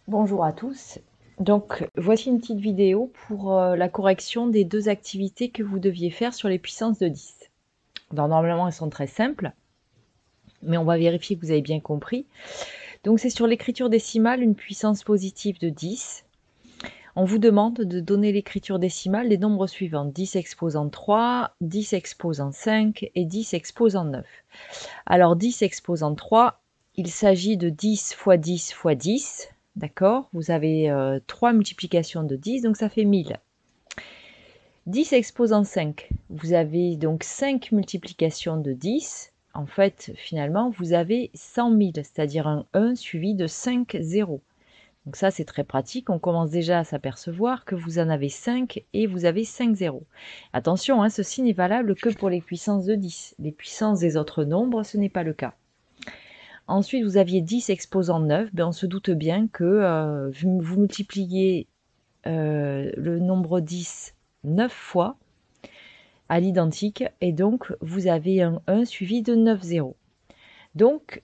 Bonjour à tous. Donc, voici une petite vidéo pour la correction des deux activités que vous deviez faire sur les puissances de 10. Donc, normalement, elles sont très simples, mais on va vérifier que vous avez bien compris. Donc, c'est sur l'écriture décimale, une puissance positive de 10. On vous demande de donner l'écriture décimale des nombres suivants: 10 exposant 3, 10 exposant 5 et 10 exposant 9. Alors, 10 exposant 3, il s'agit de 10 fois 10 fois 10. D'accord? Vous avez 3 multiplications de 10, donc ça fait 1000. 10 exposant 5, vous avez donc 5 multiplications de 10. En fait, finalement, vous avez 100 000, c'est-à-dire un 1 suivi de 5 zéros. Donc ça, c'est très pratique. On commence déjà à s'apercevoir que vous en avez 5 et vous avez 5 zéros. Attention, hein, ceci n'est valable que pour les puissances de 10. Les puissances des autres nombres, ce n'est pas le cas. Ensuite, vous aviez 10 exposant 9. On se doute bien que vous multipliez le nombre 10 9 fois à l'identique, et donc vous avez un 1 suivi de 9 zéros. Donc,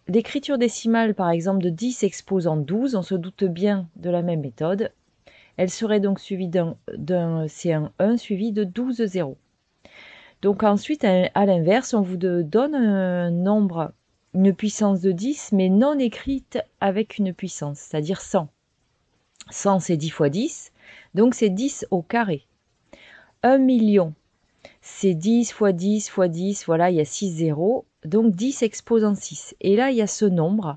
l'écriture décimale, par exemple, de 10 exposant 12, on se doute bien de la même méthode. Elle serait donc suivie c'est un 1 suivi de 12 zéros. Donc ensuite, à l'inverse, on vous donne un nombre, une puissance de 10, mais non écrite avec une puissance, c'est-à-dire 100. 100, c'est 10 fois 10, donc c'est 10 au carré. 1 million, c'est 10 fois 10 fois 10, voilà, il y a 6 zéros, donc 10 exposant 6. Et là, il y a ce nombre,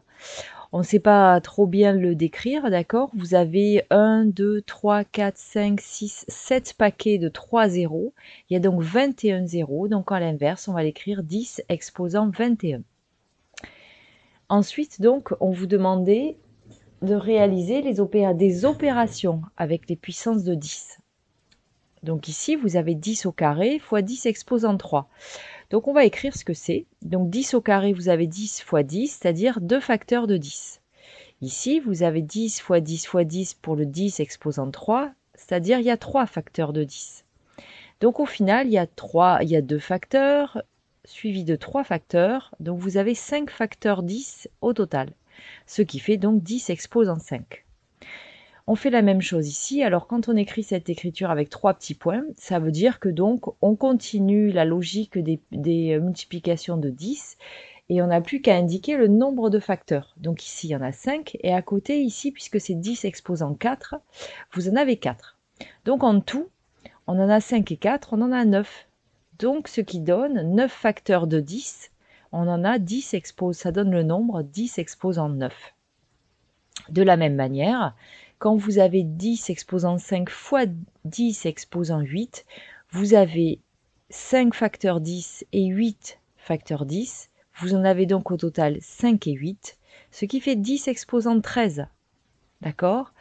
on ne sait pas trop bien le décrire, d'accord? Vous avez 1, 2, 3, 4, 5, 6, 7 paquets de 3 zéros. Il y a donc 21 zéros, donc à l'inverse, on va l'écrire 10 exposant 21. Ensuite, donc, on vous demandait de réaliser des opérations avec les puissances de 10. Donc ici, vous avez 10 au carré fois 10 exposant 3. Donc on va écrire ce que c'est. Donc 10 au carré, vous avez 10 fois 10, c'est-à-dire 2 facteurs de 10. Ici, vous avez 10 fois 10 fois 10 pour le 10 exposant 3, c'est-à-dire il y a 3 facteurs de 10. Donc au final, il y a 2 facteurs suivis de 3 facteurs, donc vous avez 5 facteurs 10 au total, ce qui fait donc 10 exposant 5. On fait la même chose ici. Alors quand on écrit cette écriture avec 3 petits points, ça veut dire que donc on continue la logique des multiplications de 10 et on n'a plus qu'à indiquer le nombre de facteurs. Donc ici, il y en a 5 et à côté, ici, puisque c'est 10 exposant 4, vous en avez 4. Donc en tout, on en a 5 et 4, on en a 9. Donc ce qui donne 9 facteurs de 10, on en a 10 expose, ça donne le nombre 10 exposant 9. De la même manière, quand vous avez 10 exposant 5 fois 10 exposant 8, vous avez 5 facteurs 10 et 8 facteurs 10. Vous en avez donc au total 5 et 8, ce qui fait 10 exposant 13. D'accord?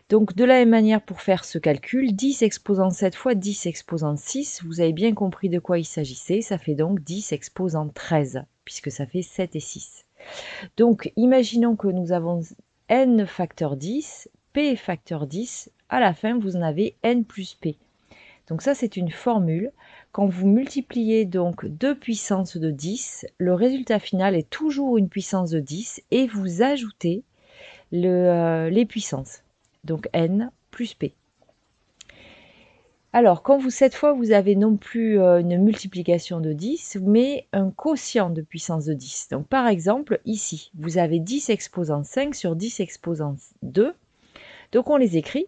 Donc de la même manière, pour faire ce calcul, 10 exposant 7 fois 10 exposant 6, vous avez bien compris de quoi il s'agissait, ça fait donc 10 exposant 13, puisque ça fait 7 et 6. Donc imaginons que nous avons n facteur 10, p facteur 10, à la fin vous en avez n plus p. Donc ça c'est une formule. Quand vous multipliez donc deux puissances de 10, le résultat final est toujours une puissance de 10 et vous ajoutez les puissances. Donc n plus p. Alors, cette fois, vous avez non plus une multiplication de 10, mais un quotient de puissance de 10. Donc, par exemple, ici, vous avez 10 exposant 5 sur 10 exposant 2. Donc, on les écrit.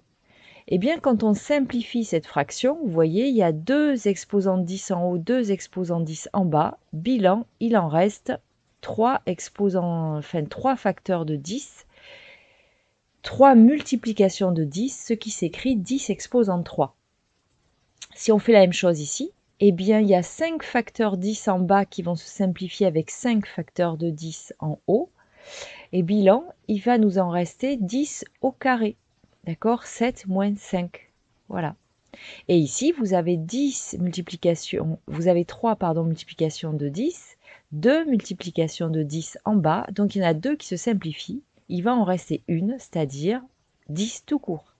Eh bien, quand on simplifie cette fraction, vous voyez, il y a 2 exposant 10 en haut, 2 exposant 10 en bas. Bilan, il en reste 3 facteurs de 10, 3 multiplications de 10, ce qui s'écrit 10 exposant 3. Si on fait la même chose ici, eh bien, il y a 5 facteurs 10 en bas qui vont se simplifier avec 5 facteurs de 10 en haut. Et bilan, il va nous en rester 10 au carré. D'accord? 7 moins 5. Voilà. Et ici, vous avez 3 multiplications de 10, 2 multiplications de 10 en bas. Donc, il y en a 2 qui se simplifient. Il va en rester une, c'est-à-dire 10 tout court.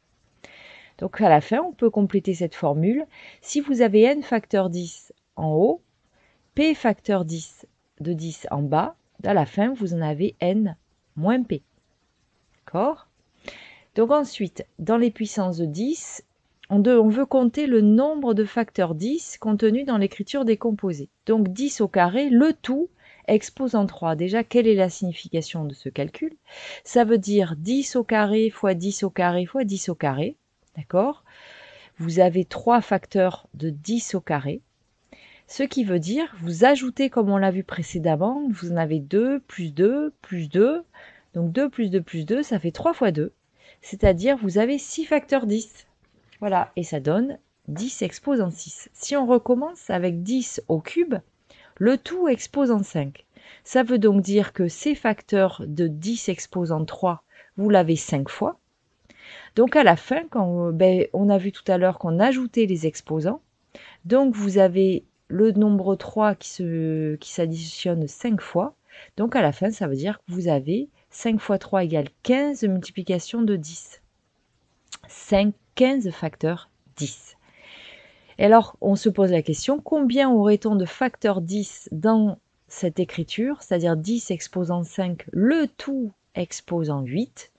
Donc à la fin, on peut compléter cette formule. Si vous avez n facteur 10 en haut, p facteur 10 de 10 en bas, à la fin, vous en avez n moins p. D'accord? Donc ensuite, dans les puissances de 10, on veut compter le nombre de facteurs 10 contenus dans l'écriture décomposée. Donc 10 au carré, le tout exposant 3. Déjà, quelle est la signification de ce calcul? Ça veut dire 10 au carré fois 10 au carré fois 10 au carré. D'accord? Vous avez 3 facteurs de 10 au carré. Ce qui veut dire, vous ajoutez, comme on l'a vu précédemment, vous en avez 2, plus 2, plus 2. Donc 2 plus 2 plus 2, ça fait 3 fois 2. C'est-à-dire, vous avez 6 facteurs 10. Voilà, et ça donne 10 exposant 6. Si on recommence avec 10 au cube, le tout exposant 5. Ça veut donc dire que ces facteurs de 10 exposant 3, vous l'avez 5 fois. Donc à la fin, quand, on a vu tout à l'heure qu'on ajoutait les exposants. Donc vous avez le nombre 3 qui s'additionne 5 fois. Donc à la fin, ça veut dire que vous avez 5 fois 3 égale 15 multiplication de 10. 15 facteurs 10. Et alors, on se pose la question, combien aurait-on de facteurs 10 dans cette écriture, c'est-à-dire 10 exposant 5, le tout exposant 8?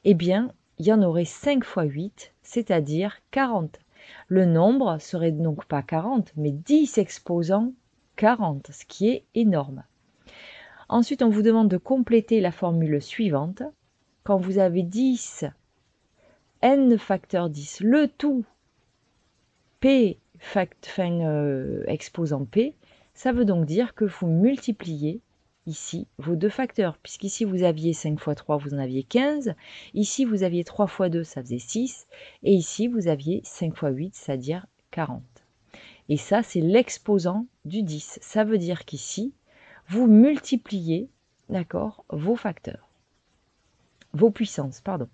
Eh bien, il y en aurait 5 fois 8, c'est-à-dire 40. Le nombre serait donc pas 40, mais 10 exposant 40, ce qui est énorme. Ensuite, on vous demande de compléter la formule suivante. Quand vous avez 10, n facteur 10, le tout p exposant p, ça veut donc dire que vous multipliez ici vos deux facteurs, puisqu'ici vous aviez 5 fois 3, vous en aviez 15, ici vous aviez 3 fois 2, ça faisait 6, et ici vous aviez 5 fois 8, c'est-à-dire 40. Et ça, c'est l'exposant du 10. Ça veut dire qu'ici, vous multipliez, d'accord, vos facteurs, vos puissances, pardon.